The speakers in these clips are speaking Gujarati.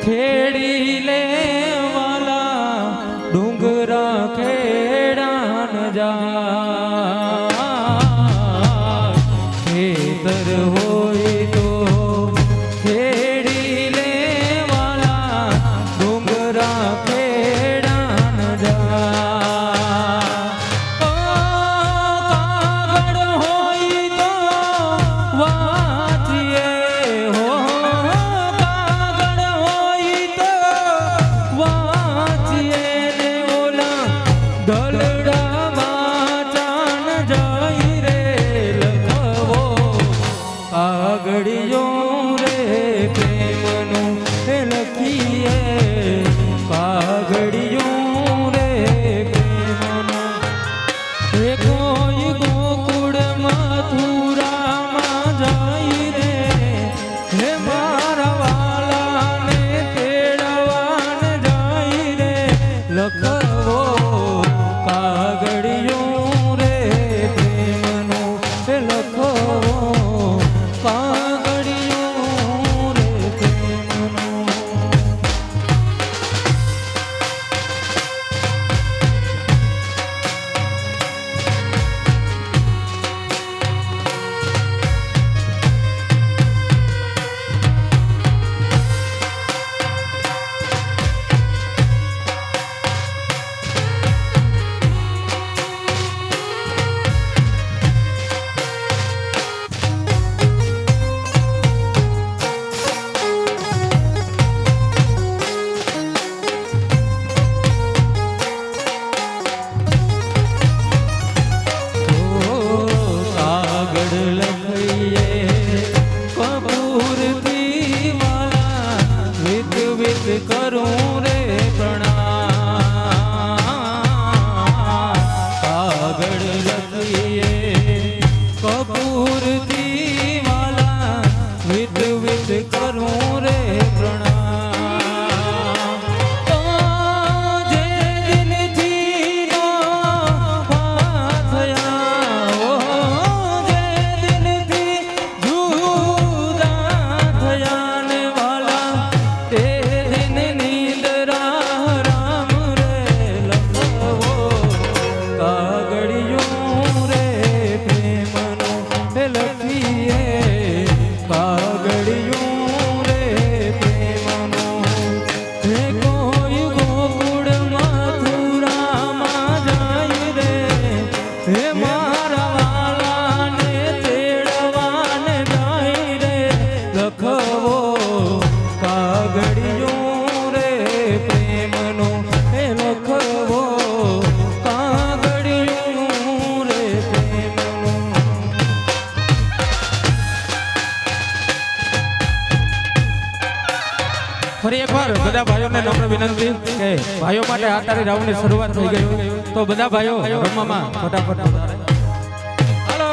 ખેડી લે વાલા ડુંગરા ખેડા ન જા ખેતર હોય તો ખેડી લે વાલા ડુંગરા ખેડા ન જા કાગળ હોય તો વાંચીએ હો કાગળ હોય તો વાંચીએ ને ઓલા દલડામાં ચાન જાય રે લખવો કાગળિયો રે પ્રેમનું લખીએ કાગળિયો રે પ્રેમનું એ કોઈ ગોકુળ મથુરામાં જાય રે હે મારા વાલાને તેડવાને જાય રે લખવો કાગળિયો રે પ્રેમનો લખવો કાગળિયો રે પ્રેમનો કરું રે પ્રણામ કાગળ લખીએ કપૂરથી વાલા વિધ વિધ કરું રે પ્રણામ જે દિલથી નો થયા જે દિલથી જુદા થયા ને વાલા તે ફરી એકવાર બધા ભાઈઓને નમ્ર વિનંતી કે ભાઈઓ માટે આ તારી રાઉન્ડની શરૂઆત થઈ ગઈ તો બધા ભાઈઓ રમવામાં ફટાફટ હાલો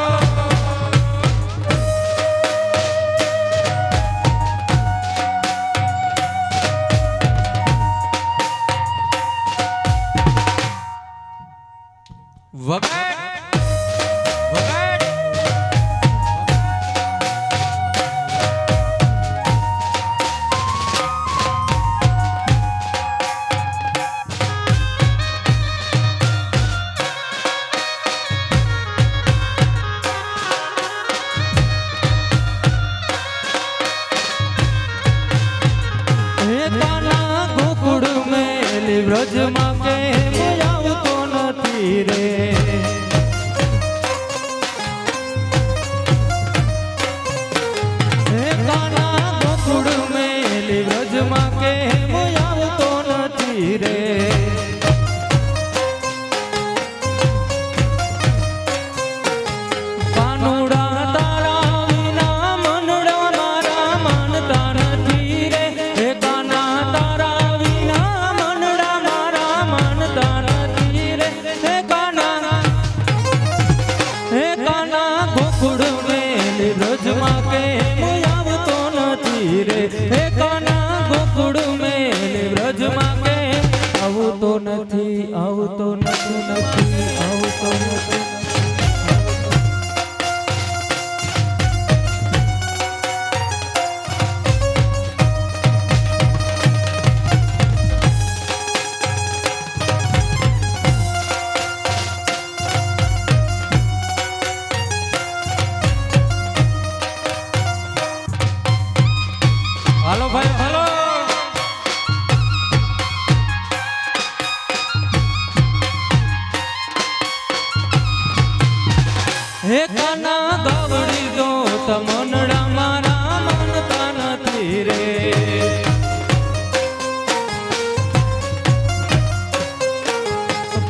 વગર વ્રજમાં કેમ આવતો નથી રે કાના ગોકુળ મેલી વ્રજમાં કેમ આવતો નથી રે કાનુડા તારા વિના મનડા મારા માનતા નથી રે હે કાના તારા વિના ગોકુળ મેલી વ્રજમાં કેમ આવતો નથી રે હે કાના ગોકુળ મેલી વ્રજમાં કેમ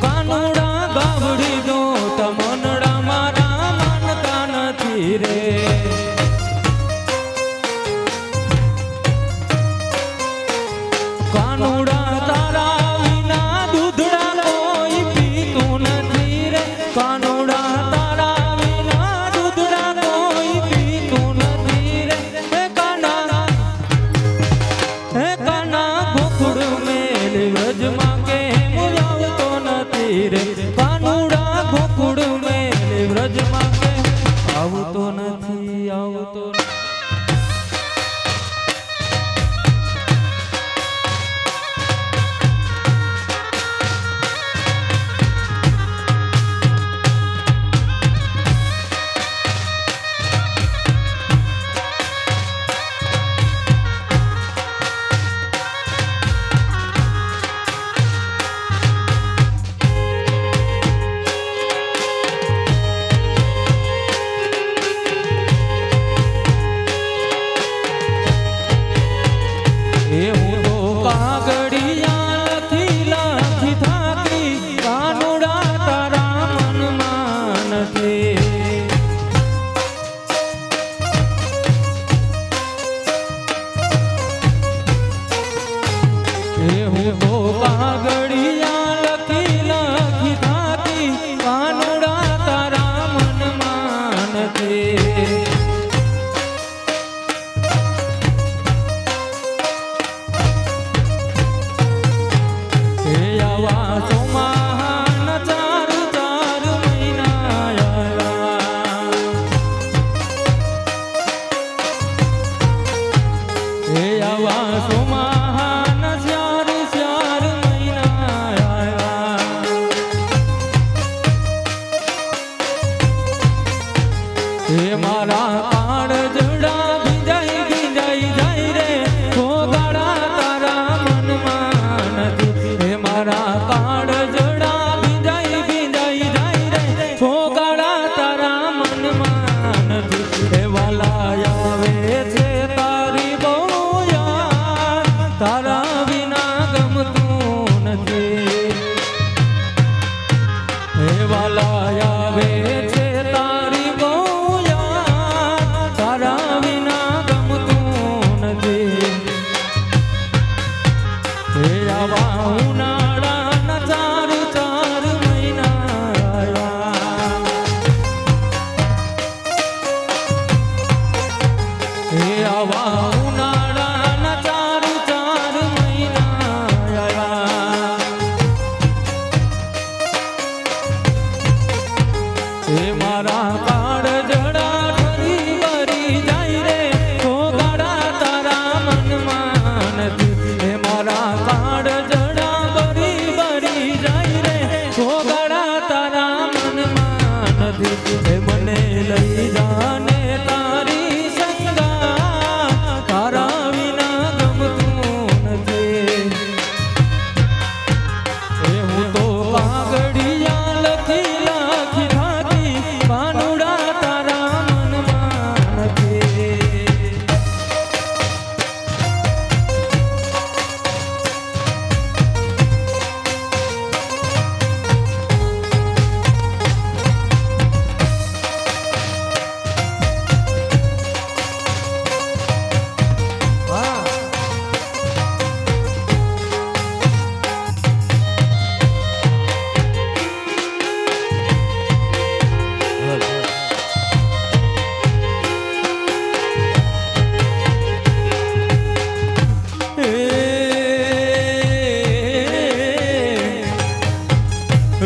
કાનુડા ગાવડી દો તમનડા મારા માનતા નથી રે કાનુડા તારા વિના દૂધડા કોઈ પીતું નથી રે કાનુડા તારા વિના દૂધડા કોઈ પીતું નથી રે હે કાના ગોકુળ મેલ વ્રજમાં કેમ આવતો નથી રે કાનુડા ગોકુળ મેલ વ્રજમાં કેમ આવતો નથી આવતો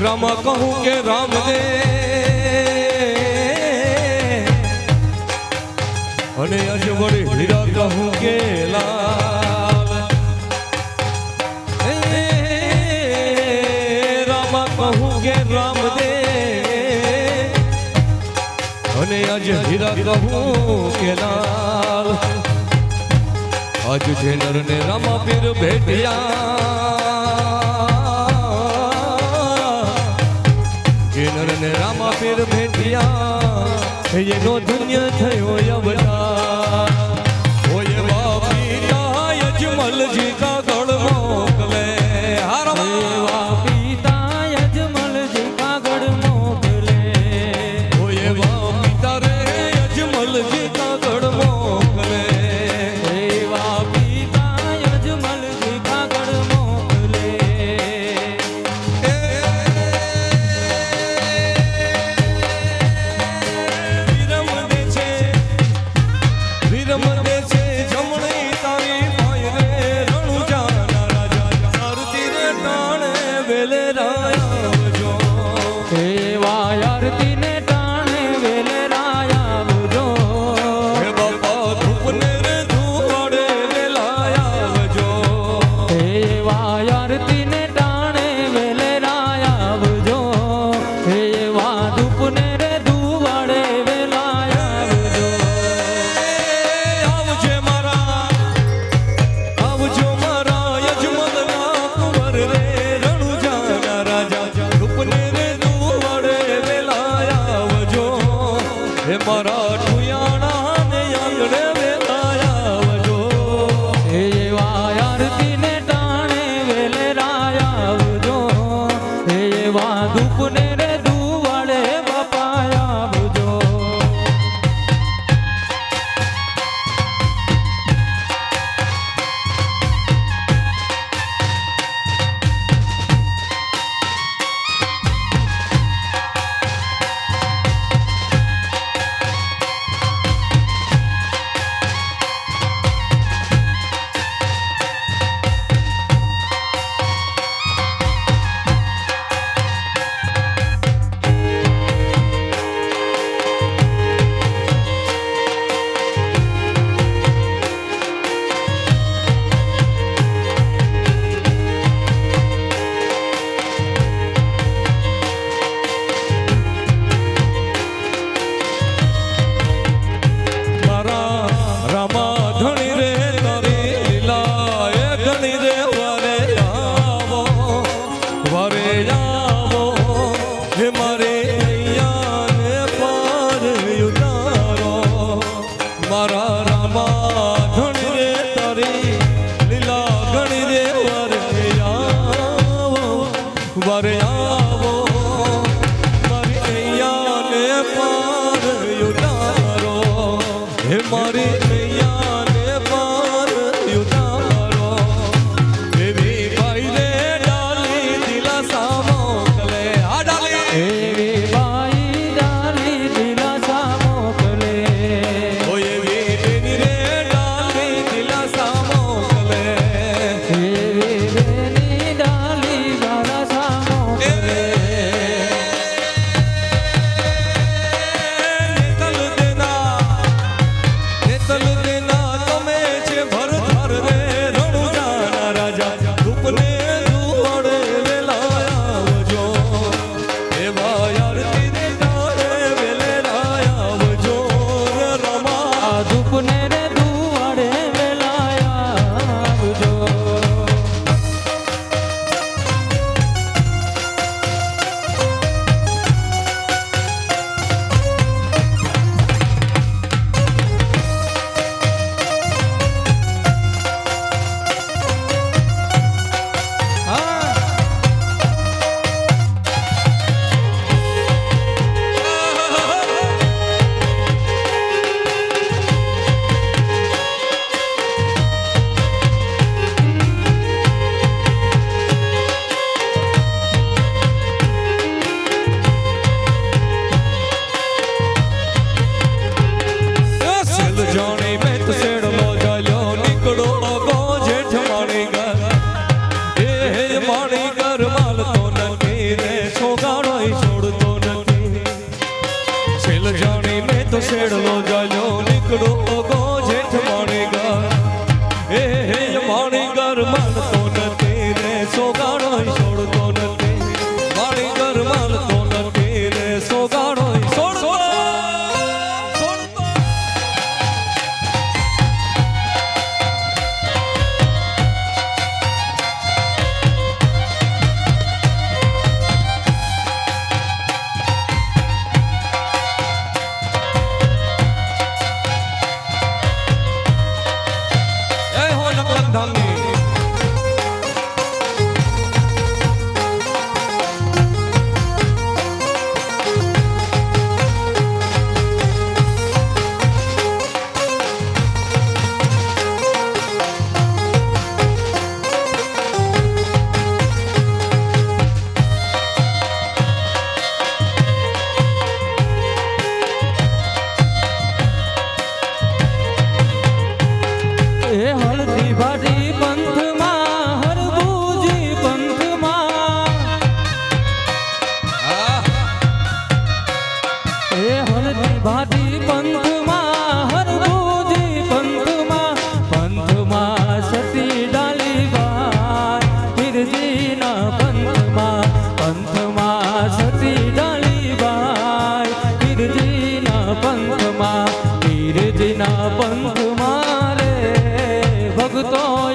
રામ કહું કે રામ દે અને અજવડી હીરા કહું કે લાલ રામ કહું કે રામ દે અને અજ હીરા કહું કે લાલ આજ જે નર ને રામા પીર ભેટ્યા ને રામા પીર ભેટ્યા એનો ધન્ય થયો અવતાર ઓય બાપી યજમલજી કાગળ મોકલે એવા પિતા યજમલજી કાગળ મોકલે ઓ એવા પિતા રે યજમલજી કાગળ મોકલે એવા પિતા યજમલજી કાગળ મોકલે વિરમ દે છે જમણી તારી ભાઈ રે રણુજાના રાજા આરતી રે ટાણે વેલે રાયાવજો એવા આરતીને ટાણે વેલે રાયાવજો હે બાપા ધૂપને રે ધૂવાડે વેલાયાવજો એવા આરતીને ટાણે વેલે રાયાવજો એવા ધૂપને રે ધુવાડે વેલાયાવજો આવજે આવજો મારા યજમલના કુંવર રે રણુજાના રાજા ધૂપને રે ધૂવાડે વેલાયાવજો હે મારા ઠુયાણા ને આંગણે વેલાયાવજો એવા આરતીને ટાણે વેલે રાયાવજો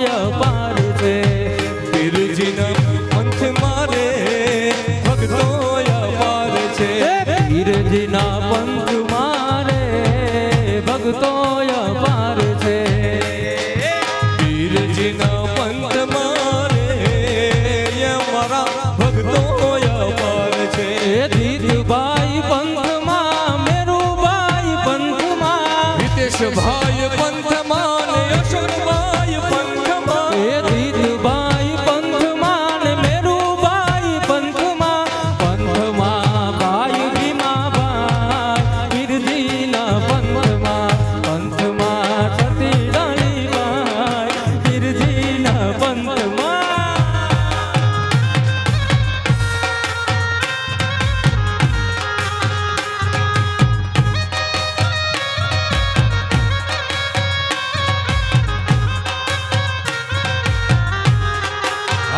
અપાર છે પીરજીના પંથ મારે ભક્તો અપાર છે પીરજીના પંથ મારે ભક્તો અપાર છે પીરજીના પંથ મારે મારા ભક્તો અપાર છે દીદભાઈ પંથમાં મેરુભાઈ પંથમાં હિતેશભાઈ પંથમાં ને અશોકભાઈ પંથમાં એ દીદભાઈ પંથમાં ને મેરુભાઈ પંથમાં પંથમાં ભાઈ ભીમાભાઈ પીરજીના પંથમાં પંથમાં સતી ડાળીબાઈ પીરજીના પંથમાં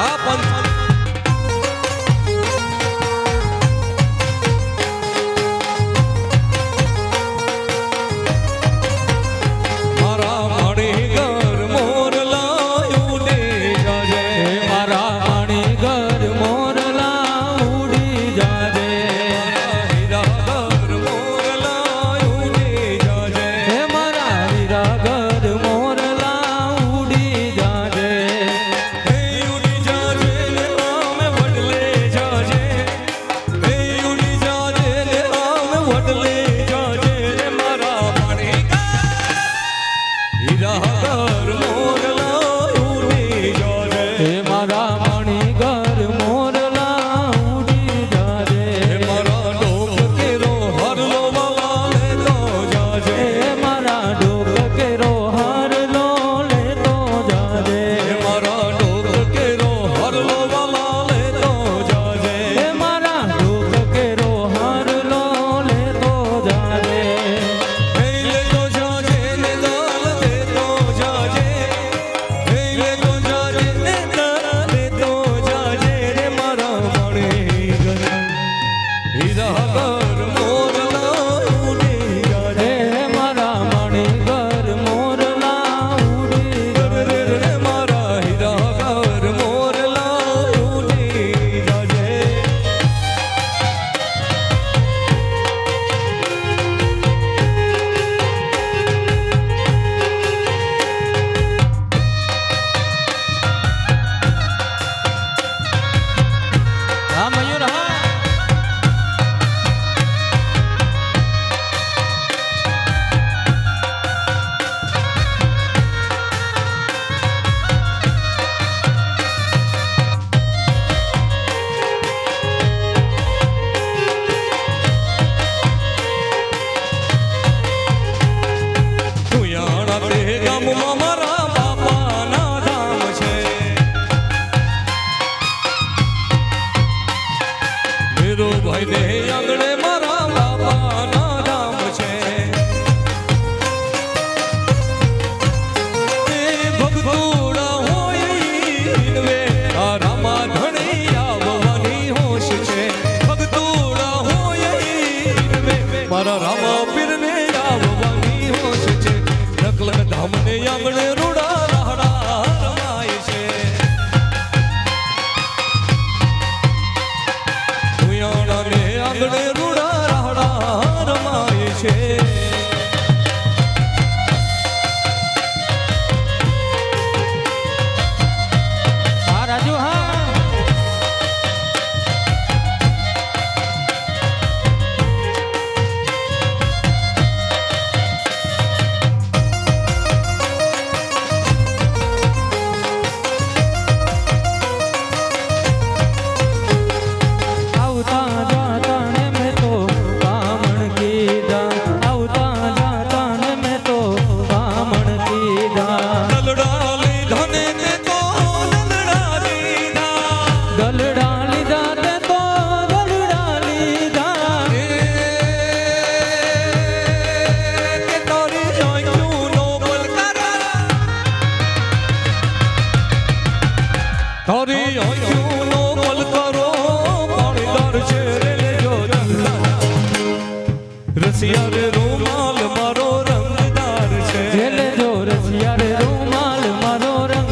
આ પંથ મારા મણિગર મોરલા ઉડે જાજે મારા મણિગર મોરલા ઉડી જાજે હીરાગર મોરલા ઉડે જાજે હે મારા હીરાગર મોરલા ઉડી જાજે હે ઉડી જાજે ને આમે વડલે જાજે હે ઉડી જાજે ને આમે વડલે જાજે રે મારા મણિગર હીરાગર મોરલા ઉડે જાજે હે મારા મણિગર મોરલા ઉડી જાજે હે મારા ડોક કેરો હરલો વાલા લેતો જાજે હે મારા ડોક કેરો હારલો લેતો જાજે હે મારા ડોક કેરો હરલો વાલા લેતો જાજે હે મારા ડોક કેરો હારલો લેતો જાજે હે લેતો જાજે ને દાલ લેતો જાજે હે લેતો જાજે ને દાલ લેતો જાજે રે મારા મણિગર હીરાગર મોરલા ઉડે જાજે હે મારા મણિગર મોરલા ઉડી જાજે રે મારા હીરાગર મોરલા ઉડે જાજે હા મયુર હા કુયાણા તે ગામમાં મારા બાપાના ધામ છે મેરો ભાઈ ને આંગણે મારા બાપાના ધામ છે એ ભગતોડા હોય ઈનવે આ રામા ધણી આવવાની હોશ છે ભગતોડા હોય ઈનવે મારા રામા પીરને આવવાની હોશ છે નકલ ધામને આંગણે રૂડા રાહડા રમાય છે કુયાણાને આંગણે રૂડા રાહડા રમાય છે હા રાજુ હા આવતા જાતા ને મેં તો કામણ કીધા આવતા જાતા ને મેં તો કામણ કીધા દલડા લીધા ને તે તો દલડા લીધા દલડા લીધા તે તો દલડા લીધા કે તારી આંખોનો પલકારા તારી આંખોનો પલકારો પાણીદાર છે રે લેજો રસિયા રે રૂમાલ મારો રંગદાર છે જેલે જો રસિયા રે રૂમાલ મારો રંગ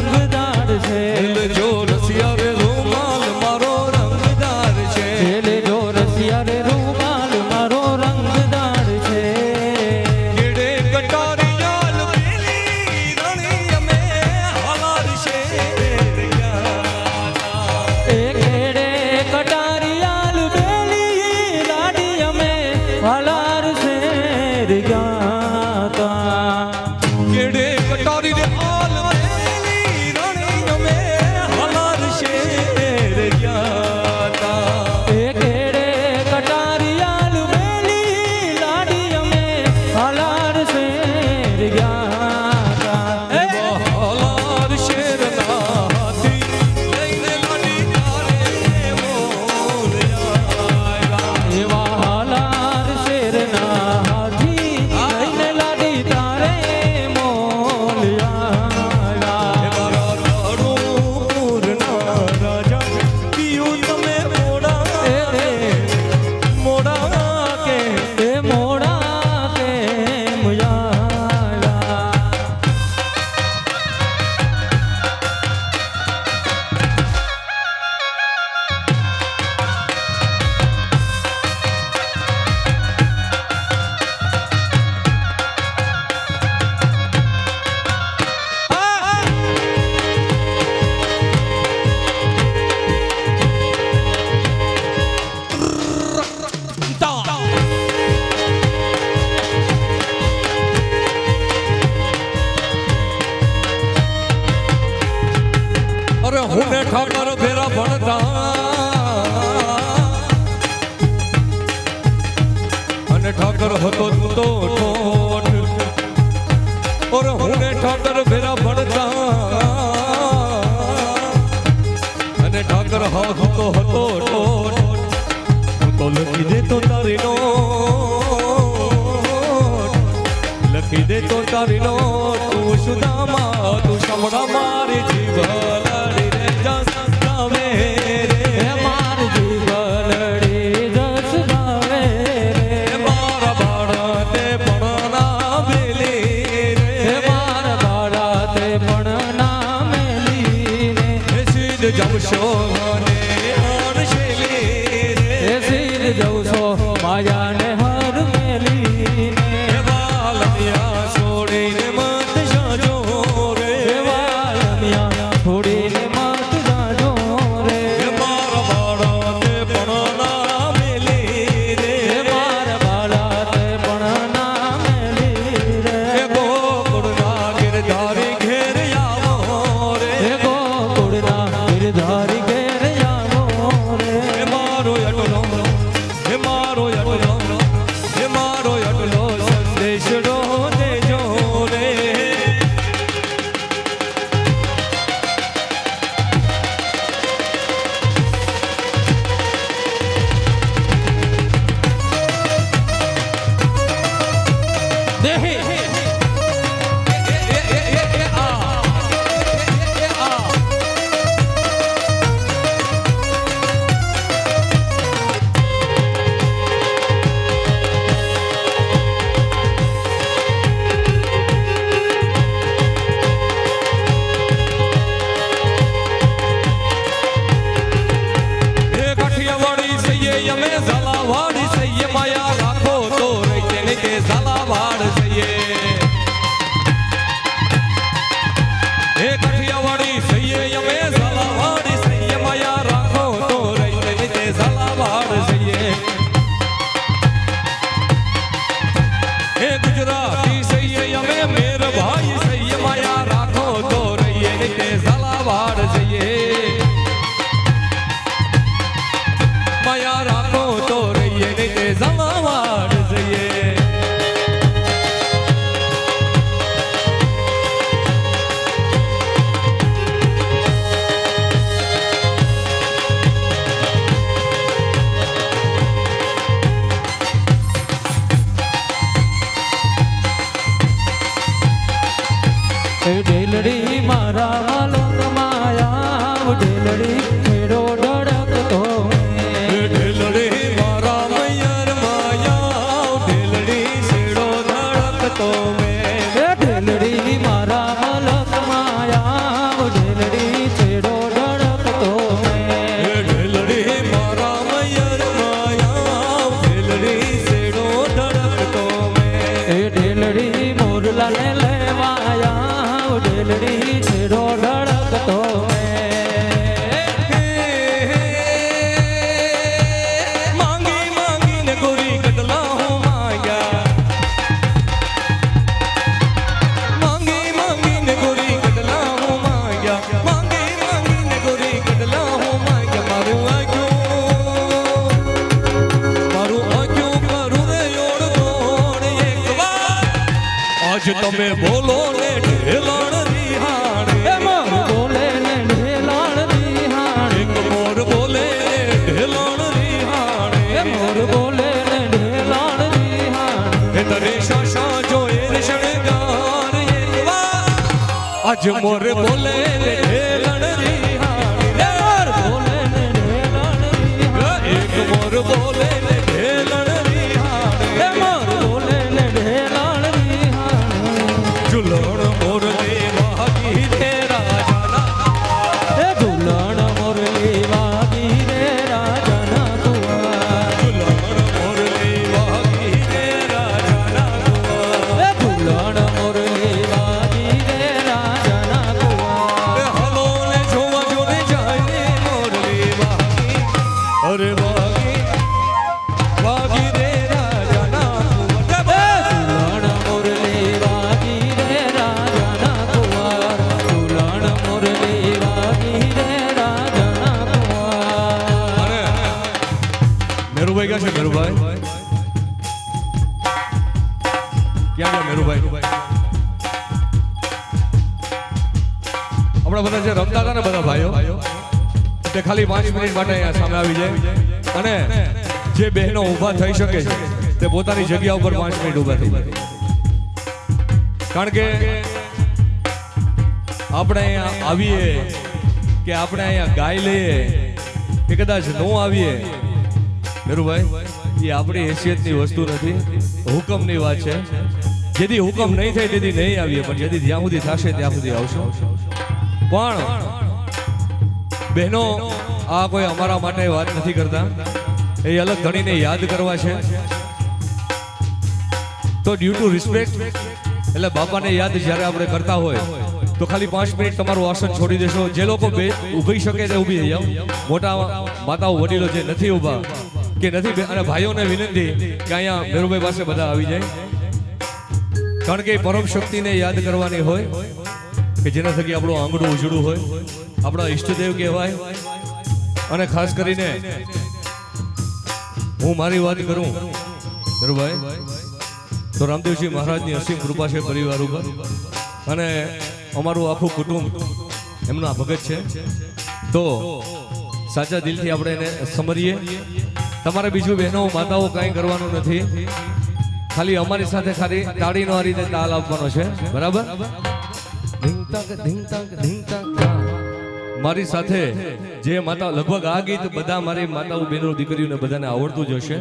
અરે હું ને ઠાકર ફેરા ભણતા અને ઠાકર હતો તું તો ઠોઠ ઓર હું ને ઠાકર ફેરા ભણતા અને ઠાકર હતો ઠોઠ હું તો લખી દે તો તારી નોટ લખી દે તો તારી નોટ તું સુદામા તું સમણા મારી જીવલડી રે જસ ગાવે રે મારી જીવલડી જસ ગાવે રે મારા બાળા તે પણ ના મેલી રે મારા બાળા તે પણ ના મેલી રે સીધ જમશો ને હર્ષેલી રે સીધ જઉં છો માયા ને હર મેલી હે વાલમિયા છોડીને મત જાજો રે વાલમિયા છોડીને મત જાજો રે મારા બાળા તે પણ ના મેલી રે મારા બાળા તે પણ ના મેલી રે ગોકુળના ગિરધારી ઘેર આવો રે ગોકુળના ગિરધારી ઘેર આવો રે હે મારો અટલો હે મારો અટલો હે મારો અટલો સંદેશ રો દેજો રે દેહી કાઠિયાવાડી સૈયે અમે ઝાલાવાડી સૈયે માયા રાખો તો રહી તેને કે ઝાલાવાડ સૈયે હે કાઠિયાવાડી સૈયે અમે ઝાલાવાડી સૈયે માયા રાખો તો રહી તેને કે ઝાલાવાડ સૈયે હે ગુજરાતી સૈયે અમે મેરભાઈ સૈયે માયા રાખો તો રહીએ ને કે ઝાલાવાડ સૈયે માયા રાખો તો રહીએ ને તે ઝાલાવાડ જઈએ ઢેલડી મારા માલક માયા ઢેલડી મેળો ધડકતો ઢેલડી મારા મૈયર માયા ઢેલડી શેડો ધડકતો મેં ઢેલડી મારા માલક માયા ઢેલડી છેડો ધડકતો ઢેલડી મારા મૈયર માયા ઢેલડી શેડો ધડકતો મેં ઢેલડી મોરલા ને લેવાયા ઢેલડી છેડો ધડકતો માંગી માંગીને ગોરી કટલા હો માંગ્યા માંગી માંગીને ગોરી કટલા હો માંગ્યા માંગી માંગીને ગોરી કટલા હો માંગ્યા મારું આગ્યું કરું રે ઓળ ગોળ એક વાર આજ તમે બોલો ને ઢેલાણ રિહાણે મોર બોલે ને ઢેલાણ રિહાણે એક મોર બોલે ઢેલાણ રિહાણે મોર બોલે ને ઢેલાણ રિહાણે તને શાશા જોએ શણગાર એક વાર આજ મોર બોલે ઢેલણ રિહાણી મોર બોલે ને ઢેલાણ રિહાણે એક મોર બોલે ઢેલણ રિહાણી મોર બોલે ને ઢેલાણ રિહાણે ઝુલણ મોર વાગી તે રાજાના ઝુલણ મોરલી વાગી રે રાજાના કુંવર ઝુલણ મોર વાગી તે રાજાના ઝુલણ મોરલી વાગી રે રાજાના કુંવર આપણા બધા જે રમતા હતા ને બધા ભાઈઓ તે ખાલી 5 મિનિટ માટે અહીંયા સામે આવી જાય અને જે બહેનો ઊભા થઈ શકે છે તે પોતાની જગ્યા ઉપર 5 મિનિટ ઊભા થઈ જાય કારણ કે આપણે અહીંયા આવીએ કે આપણે અહીંયા ગાય લઈએ કે કદાચ ન આવીએ મેરુભાઈ એ આપણી હેસિયતની વસ્તુ નથી હુકમની વાત છે જેથી હુકમ નહીં થાય તેથી નહીં આવીએ પણ જેથી જ્યાં સુધી થશે ત્યાં સુધી આવશું પણ બહેનો આ કોઈ અમારા માટે વાત નથી કરતા એ અલગ ધણીને યાદ કરવા છે તો ડ્યુ ટુ રિસ્પેક્ટ એટલે બાપાને યાદ જ્યારે આપણે કરતા હોય તો ખાલી 5 મિનિટ તમારું આસન છોડી દેશો જે લોકો ઊભી શકે તે ઊભી થઈ જાઓ મોટા માતાઓ વડીલો જે નથી ઊભા કે નથી અને ભાઈઓને વિનંતી કે અહીંયા મેરુભાઈ પાસે બધા આવી જાય કારણ કે પરમ શક્તિને યાદ કરવાની હોય કે જેના થકી આપણું આંગણું ઉજળું હોય આપણા ઈષ્ટદેવ કહેવાય અને ખાસ કરીને હું મારી વાત કરું મેરુભાઈ તો રામદેવજી મહારાજની અસીમ કૃપા છે પરિવાર ઉપર અને અમારું આખું કુટુંબ એમના ભગત છે તો સાચા દિલથી આપણે એને સમરીએ તમારે બીજું બહેનો માતાઓ કાંઈ કરવાનું નથી ખાલી અમારી સાથે ખાલી તાળીનો આ રીતે તાલ આપવાનો છે બરાબર મારી સાથે જે માતા લગભગ આ ગીત બધા મારી માતાઓ બહેનો દીકરીઓને બધાને આવડતું જ હશે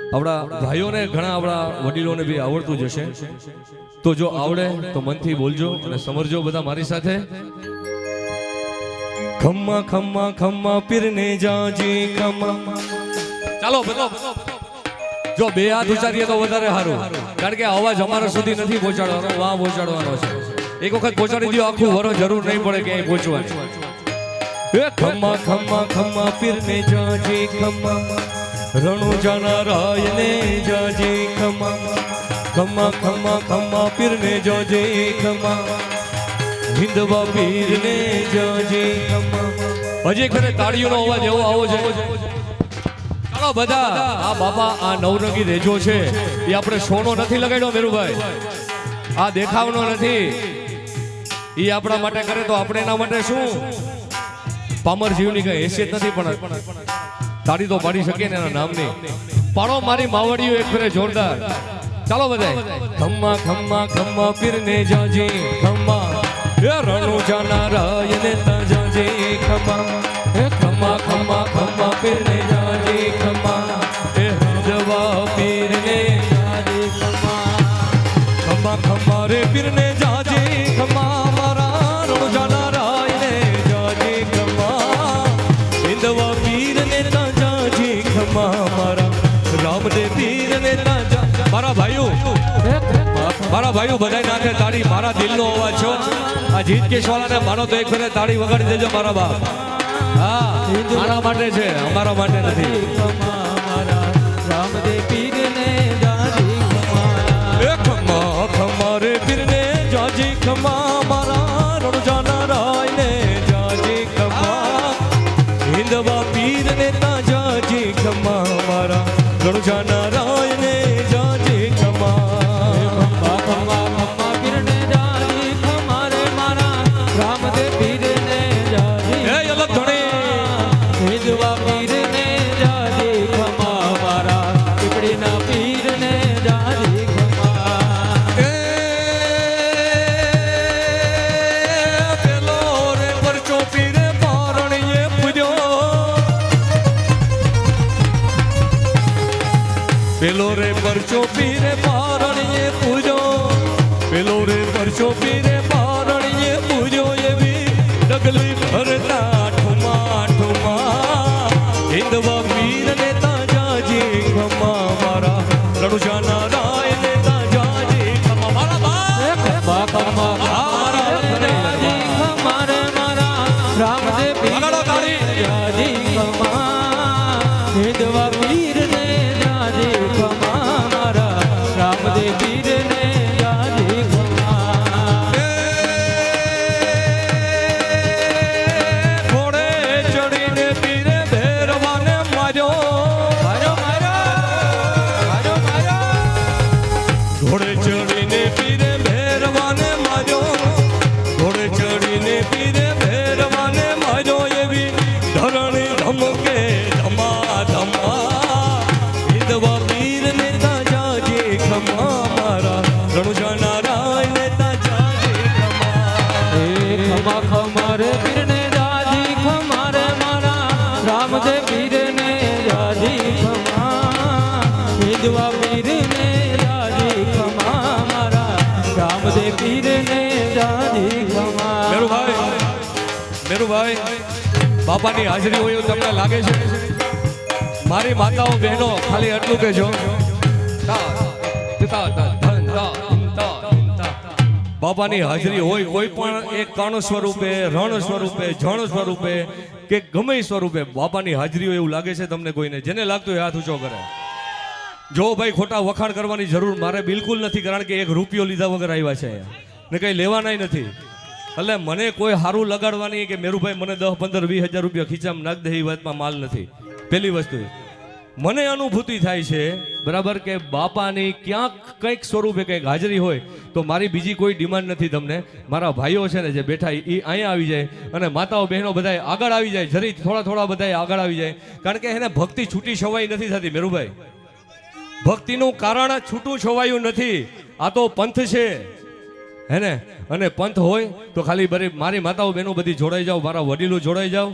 આપણા ભાઈઓને ઘણા આપણા વડીલોને બી આવડતું જ હશે તો જો આવડે તો મનથી બોલજો અને સમરજો બધા મારી સાથે ખમ્મા ખમ્મા ખમ્મા પીરને જાજી ખમ્મા ચાલો બધો જો બે હાથ ઉચારીએ તો વધારે સારું કારણ કે અવાજ અમારા સુધી નથી પહોંચાડવાનો વાહ પહોંચાડવાનો છે એક વખત પહોંચાડી દો આખું વરો જરૂર નહીં પડે ક્યાંય પહોંચવાની એ ખમ્મા ખમ્મા ખમ્મા પીરને જાજી ખમ્મા રણુ જાના રાયને જાજી ખમ્મા ખમ્મા ખમ્મા ખમ્મા પીરને જાજી ખમ્મા હિંદવા પીરને જાજી ખમ્મા હજી ખરે તાળીઓનો અવાજ એવો આવો છે ચાલો બધા આ બાપા આ નવરંગી રેજો છે એ આપણે સોનો નથી લગાડ્યો મેરુભાઈ આ દેખાવનો નથી એ આપણા માટે કરે તો આપણે એના માટે શું પામર જીવની કઈ હેસિયત નથી પણ તાળી તો પાડી શકીએ ને એના નામની પાડો મારી માવડીઓ એક ફેરે જોરદાર ચાલો બધા ખમ્મા ખમ્મા ખમ્મા પીરને જાજી ખમ્મા એ રણુ જાના રાયને જાજી ખમ્મા એ ખમ્મા ખમ્મા ખમ્મા પીરને જાજી ખમ્મા એ હંદવા પીરને જાજી ખમ્મા ખમ્મા ખમ્મા રે પીરને જાજી ખમ્મા મારા રણુ જાના રાયને જાજી ખમ્મા હિંદવા પીરને જાજી ખમ્મા મારા રામદેવ પીરને જાજી મારા ભાઈઓ બધાય નાખે તાળી મારા દિલનો અવાજ છો આ જીત કેશવાલાને માનો તો એક ફેરે તાળી વગાડી દેજો મારા બાપ હા મારા માટે છે અમારા માટે નથી રામદેવ પીરને જાજી ખમ્મા એ ખમ્મા ખમ્મા રે પીરને જાજી ખમ્મા મારા રણુજાના રાયને જાજી ખમ્મા હિંદવા પીરને જાજી ખમ્મા મારા રણુજાના રાયને જાજી ખમ્મા ખમ્મા ખમ્મા પીરને જાજી ખમ્મા રે મારા રામદેવ પીરને જાજી એ અલગ ધણી હિંદવા પીરને જાજી ખમ્મા મારા પીપળીના પીરને જાજી ખમ્મા એ પેલો રે પરચો પીરે પારણીએ પૂજ્યો પેલો રે પરચો પીરે પારણીએ પૂજો પેલો રે પરચો પીરે પારણીએ પૂજો એવી ડગલી ભરતા ઠુમા ઠુમા હિંદવા પીરને તાજાજી ખમ્મા મારા રણુજાના રાયને તાજાજી ખમ્મા મારા બા ખમ્મા ખમ્મા જાજી ખમ્મા રે મારા રામદેવ પીરને જાજી ખમ્મા હિંદવા પીરને જાજી ખમ્મા મારા રામદેવ પીરને જાજી ખમ્મા ઘોડે ચડીને પીરે ભેરવાને માર્યો ઘોડે ચડીને પીરે ભેરવાને માર્યો ઘોડે ચડીને પીરે બાપાની હાજરી હોય એવું તમને લાગે છે? મારી માતાઓ બહેનો ખાલી એટલું કહેજો, બાપાની હાજરી હોય કોઈ પણ એક કણ સ્વરૂપે, રણ સ્વરૂપે, જણ સ્વરૂપે કે ગમે સ્વરૂપે બાપાની હાજરી હોય એવું લાગે છે તમને કોઈને? જેને લાગતું હોય હાથ ઊંચો કરે. જો ભાઈ ખોટા વખાણ કરવાની જરૂર મારે બિલકુલ નથી, કારણ કે એક રૂપિયો લીધા વગર આવ્યા છે ને કંઈ લેવાનાય નથી. એટલે મને કોઈ સારું લગાડવાની કે મેરુભાઈ મને 10, 15, 20 હજાર રૂપિયા ખીચામાં નાખ દે એ વાતમાં માલ નથી. પહેલી વસ્તુ મને અનુભૂતિ થાય છે બરાબર કે બાપાની ક્યાંક કંઈક સ્વરૂપે કંઈક હાજરી હોય તો મારી બીજી કોઈ ડિમાન્ડ નથી તમને. મારા ભાઈઓ છે ને જે બેઠા એ અહીંયા આવી જાય અને માતાઓ બહેનો બધાય આગળ આવી જાય, જરી થોડા બધાય આગળ આવી જાય, કારણ કે એને ભક્તિ છૂટી છવાઈ નથી થતી મેરુભાઈ. ભક્તિનું કારણ છૂટું છવાયું નથી, આ તો પંથ છે હે ને. અને પંથ હોય તો ખાલી મારી માતાઓ બહેનો બધી જોડાઈ જાઓ, મારા વડીલો જોડાઈ જાઓ.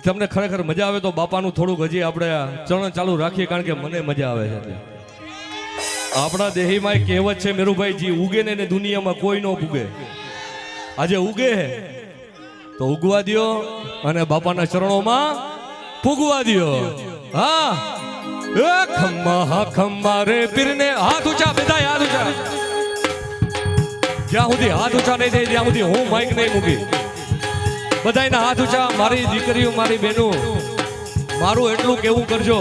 તમને ખરેખર મજા આવે તો બાપાનું થોડુંક હજી આપણે ચરણ ચાલુ રાખીએ, કારણ કે મને મજા આવે છે. આપણા દેહીમાં એક કહેવત છે મેરુભાઈ, જે ઉગે ને એને દુનિયામાં કોઈ ન ઉગે. આજે ઉગે તો ઉગવા દ્યો અને બાપાના ચરણોમાં પૂગવા દ્યો. હા ખમ્મા ખમ્મા રે પીરને હાથ ઊંચા, બધાય હાથ ઊંચા. જ્યાં સુધી હાથ ઊંચા નહીં થાય ત્યાં સુધી હું માઈક નહીં મૂકી. બધાયના હાથ ઊંચા. મારી દીકરીઓ, મારી બહેનો, મારું એટલું કેવું કરજો,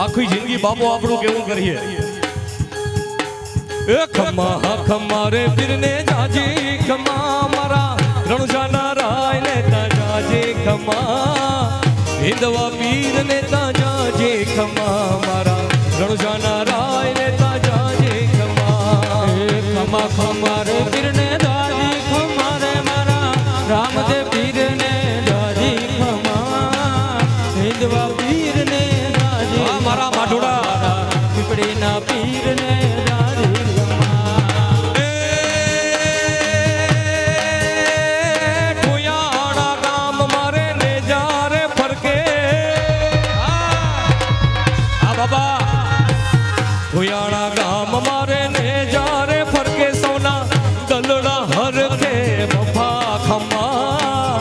આખી જિંદગી બાપો આપણું કેવું કરીએ. એ ખમ્મા ખમ્મા રે પીરને જાજી ખમ્મા, મારા રણુજાના રાય ને જાજી ખમ્મા, હિંદવા પીર ને જાજી ખમ્મા, મારા રણુજાના રાય ને જાજી ખમ્મા. ખમા ખમા રે પીર ને દાજી ખમા રે મારા રામદેવ પીર ને દાજી ખમા, હિંદવા પીર ને દાજી મારા માઠોડા પીપળી ના પીર ને દાજી ખમા. ટોયાણા ગામ મારે ને જારે ફરકે, આ બાબા ટોયાણા ગામ મારે ને જારે ફરકે, સોના દલડા હરકે બફા ખમા,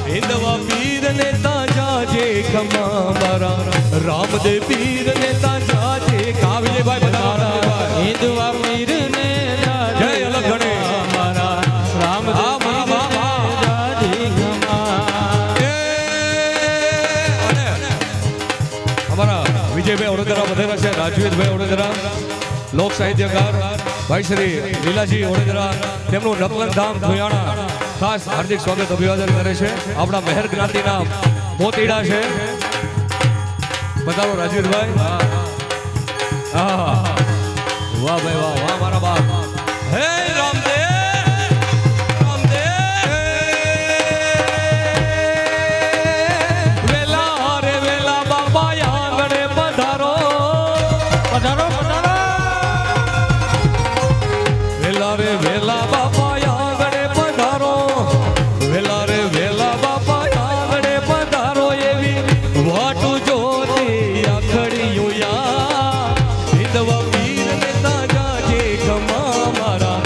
હિંદવા પીર ને તાજા જે ખમા, મારા રામદેવ પીર ને તાજા જે કાવજે ભાઈ બધા. હિંદવા પીર ને જય અલગ ગણે મારા રામદેવ પીર ને દાજી ખમા. અમારા વિજયભાઈ ઓડેદરા વધેરા છે, રાજવીરભાઈ ઓડેદરા, લોક સાહિત્યકાર ભાઈ શ્રી લીલાજી ઓડેદરા, તેમનું નકલન ધામ ધોયાણા ખાસ હાર્દિક સ્વાગત અભિવાદન કરે છે. આપણા મહેર જ્ઞાતિના મોતીડા છે, બતાવો રાજવીરભાઈ. વાહ ભાઈ વાહ, વાહ મારા બાપ. હે રામદેવ રામદેવ, વેલા રે વેલા બાપા આંગણે પધારો, પધારો પધારો. વેલા રે વેલા બાપા આંગણે પધારો, વેલા રે વેલા બાપા આંગણે પધારો, એવી વાટું જોતી આખડિયું યા, હિંદવા પીર ને તાજા જે ખમા, મારા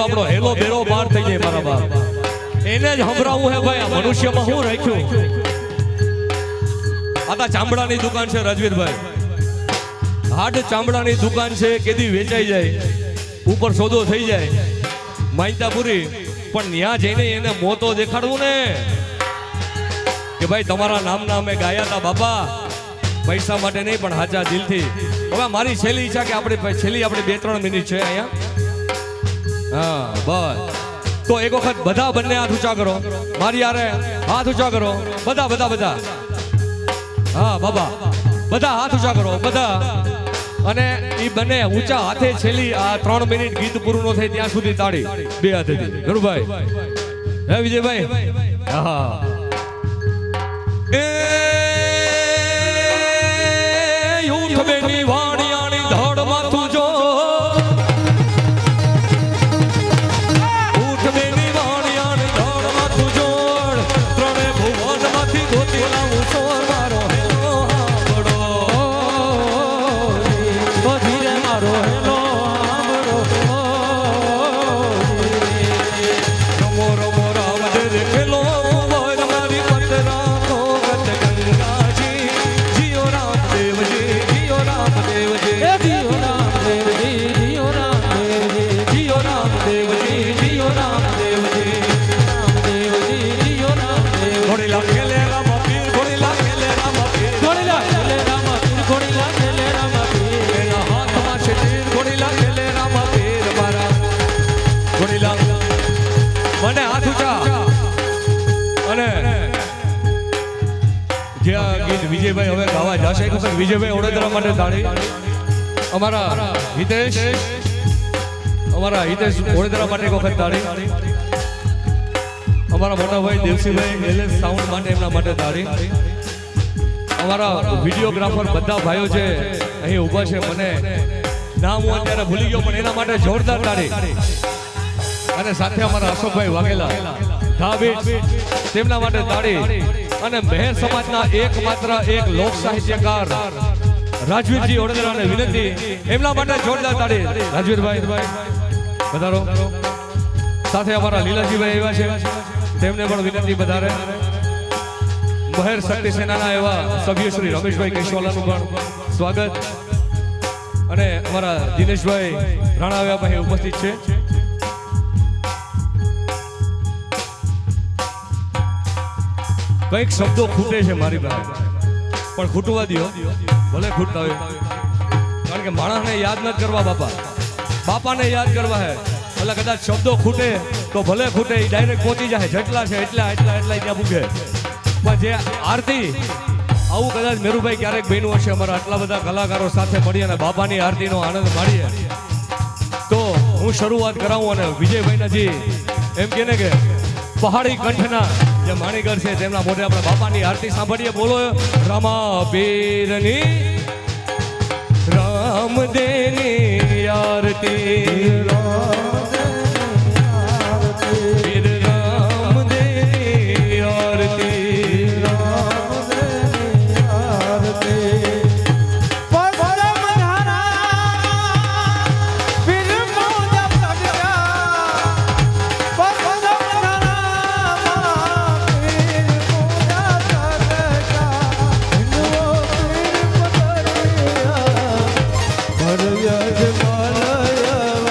તો આપણો હેલો બેરો પાર થઈ જાય મારા બાપ. એને જ સંભળાવવું હે ભાઈ. આ મનુષ્યમાં શું રાખ્યું? આ ચામડાની દુકાન છે રાજવીરભાઈ. હાડ ચામડાની દુકાન છે, કેદી વેચાઈ જાય, ઉપર સોદો થઈ જાય, માયતા પૂરી. પણ ત્યાં જઈને એને મોતો દેખાડવું ને કે ભાઈ તમારા નામના અમે ગાયા હતા બાપા, પૈસા માટે નહીં પણ હાચા દિલથી. હવે મારી છેલ્લી ઈચ્છા કે આપણે છેલ્લી 2-3 મિનિટ છે અહીંયા. હા બસ. તો એક વખત બધા બંને હાથ ઊંચા કરો, મારી યારે હાથ ઊંચા કરો, બધા બધા બધા. હા બાબા, બધા હાથ ઊંચા કરો બધા. અને એ બંને ઊંચા હાથે છેલ્લી આ 3 મિનિટ ગીત પૂરું ન થાય ત્યાં સુધી તાળી બે હાથેથી. ગરુભાઈ, હે વિજયભાઈ. હા એ યુથ બેની વાણિયાની ધડ માથું જો, ઉઠ બેની વાણિયાની ધડ માથું જોડ, ત્રણે ભુવન માંથી ગોતી લાવું સોર મારો હેલો હાંભળો. તો ધીરે મારો હેલો સાંભળો. રમો રમો રામ દે ખેલો મોર મારી પતરા કો ગત ગંગાજી. જીઓ રામદેવજી, જીઓ રામદેવજી, એ જીઓ રામદેવજી, જીઓ રામદેવજી, જીઓ રામદેવજી, જીઓ રામદેવજી. રામદેવજી, જીઓ રામદેવજી. ઘોડીલા ખેલે રામ પીર, ઘોડીલા ખેલે રામ પીર. ઘોડીલા ખેલે રામ પીર, ઘોડીલા ખેલે રામ પીર. એના હાથમાં છે તીર, ઘોડીલા ખેલે રામ પીર મારા. ઘોડીલા મને હાથ ઊંચા. અને જે આ ગીત વિજયભાઈ હવે ગાવા જશે, એક વખત વિજયભાઈ ઓડેદરા માટે તાળી. અમારા હિતેશ ઓડેદરા માટે એક વખત તાળી. અમારા મોટા ભાઈ દેવસીભાઈ એલએસ સાઉન્ડ માટે, એમના માટે તાળી. અમારા વિડીયોગ્રાફર બધા ભાઈઓ છે અહીં ઊભા છે, મને નામ હું અત્યારે ભૂલી ગયો પણ એના માટે જોરદાર તાળી. અને સાથે અમારા અશોકભાઈ વાઘેલા ધાબીટ, તેમના માટે તાળી. અને મહેર સમાજના એકમાત્ર એક લોક સાહિત્યકાર રાજવીરજી ઓડેદરાને વિનંતી, એમના માટે જોરદાર તાળી. રાજવીરભાઈ વધારો. સાથે અમારા લીલાજીભાઈ આવ્યા છે, તેમને પણ વિનંતી વધારે. મહેર શક્તિ સેનાના એવા સભ્ય શ્રી રમેશભાઈ કેશવાલાનું પણ સ્વાગત. અને અમારા દિનેશભાઈ રાણા આવ્યા ભાઈ ઉપસ્થિત છે. કઈક શબ્દો ખૂટે છે મારી પાસે, પણ ખૂટવા દો, ભલે ખૂટતા હોય. કારણ કે માણસને યાદ નથી કરવા બાપા, બાપાને યાદ કરવા હે. એટલે કદાચ શબ્દો ખૂટે તો ભલે ખૂટે, એ ડાયરેક્ટ પહોંચી જાય. જેટલા છે એટલા એટલા એટલા ત્યાં પૂગે. પણ જે આરતી, આવું કદાચ મેરુભાઈ ક્યારેક બન્યું હશે, અમારા આટલા બધા કલાકારો સાથે મળી અને બાપાની આરતીનો આનંદ માણીએ. તો હું શરૂઆત કરાવું અને વિજયભાઈનાજી એમ કે ને કે પહાડી કંઠના જે માણીગર છે તેમના મોઢે આપણે બાપાની આરતી સાંભળીએ. બોલો રામા પીરની, રામદેવની આરતી, પીર રામદેવની આરતી. હરયજ મલયવ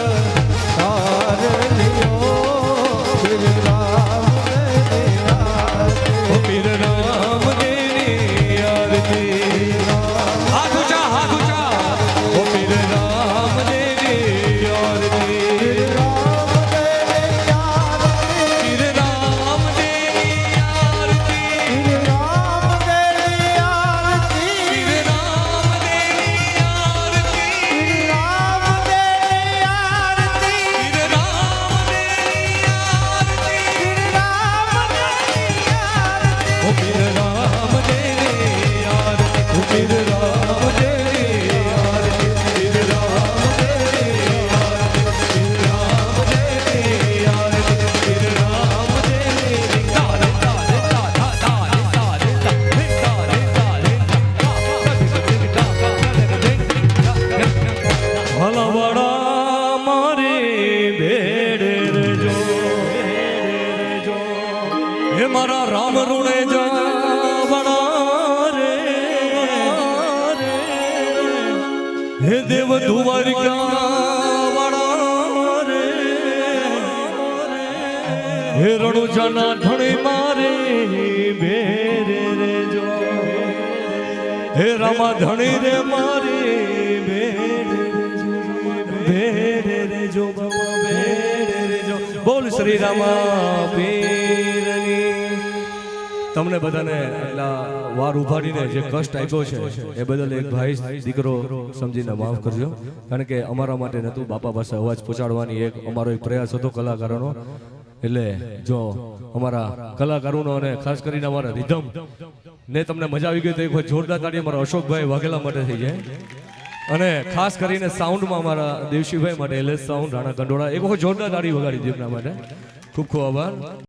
હે મારા રામ ઋણે જાવણા રે હે દેવ દ્વારિકા વાળા રે હે રણુજાના ધણી મારે ભેરે રે જો હે રામા ધણી રે મારે ભેરે રે જો બાબા ભેરે રે જો બોલ શ્રી રામા પીરની તમને બધાને એટલા વાર ઉભાડીને જે કષ્ટ આપ્યો છે એ બદલ એક ભાઈ દીકરો સમજીને માફ કરજો કારણ કે અમારા માટે નહોતું બાપા પાસે અવાજ પહોંચાડવાની એક અમારો એક પ્રયાસ હતો કલાકારોનો એટલે જો અમારા કલાકારોનો અને ખાસ કરીને અમારા રિધમ ને તમને મજા આવી ગઈ તો એક જોરદાર તાળી અમારા અશોકભાઈ વાઘેલા માટે થઈ જાય અને ખાસ કરીને સાઉન્ડમાં અમારા દેવશીભાઈ માટે એલએસ સાઉન્ડ રાણા કંડોળા એક વખત જોરદાર તાળી વગાડી દીધી એમના માટે ખૂબ ખૂબ આભાર